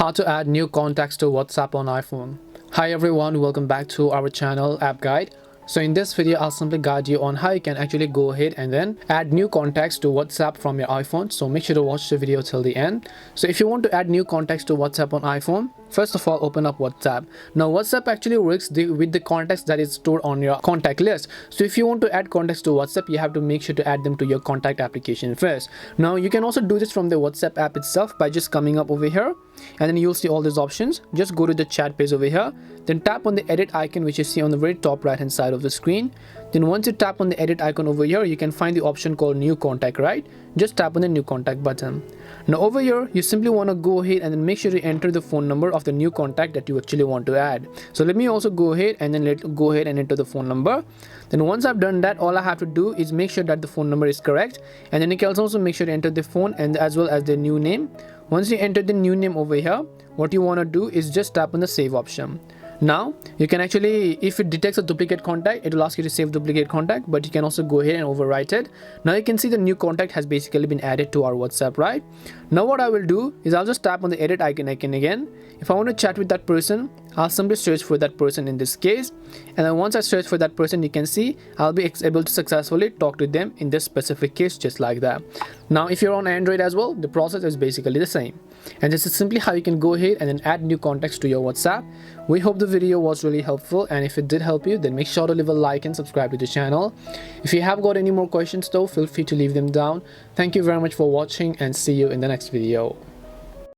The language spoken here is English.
How to add new contacts to WhatsApp on iPhone. Hi everyone, welcome back to our channel App Guide. So in this video, I'll simply guide you on how you can actually go ahead and then add new contacts to WhatsApp from your iPhone. So make sure to watch the video till the end. So if you want to add new contacts to WhatsApp on iPhone, first of all, open up WhatsApp. Now WhatsApp actually works with the contacts that is stored on your contact list. So if you want to add contacts to WhatsApp, you have to make sure to add them to your contact application first. Now you can also do this from the WhatsApp app itself by just coming up over here, and then you'll see all these options. Just go to the chat page over here, then tap on the edit icon which you see on the very top right hand side of the screen. Then once you tap on the edit icon over here, you can find the option called new contact, right? Just tap on the new contact button. Now over here, you simply want to go ahead and then make sure to enter the phone number of the new contact that you actually want to add. So let me also go ahead and then go ahead and enter the phone number. Then once I've done that, all I have to do is make sure that the phone number is correct, and then you can also make sure to enter the phone and as well as the new name. Once you enter the new name over here, what you want to do is just tap on the save option. Now you can actually, if it detects a duplicate contact, it will ask you to save duplicate contact, but you can also go ahead and overwrite it. Now you can see the new contact has basically been added to our WhatsApp, right? Now what I will do is I'll just tap on the edit icon again. If I want to chat with that person, I'll simply search for that person in this case, and then once I search for that person, you can see I'll be able to successfully talk to them in this specific case, just like that. Now if you're on Android as well, the process is basically the same, and this is simply how you can go ahead and then add new contacts to your WhatsApp. We hope the video was really helpful, and if it did help you, then make sure to leave a like and subscribe to the channel. If you have got any more questions though, feel free to leave them down. Thank you very much for watching, and see you in the next video.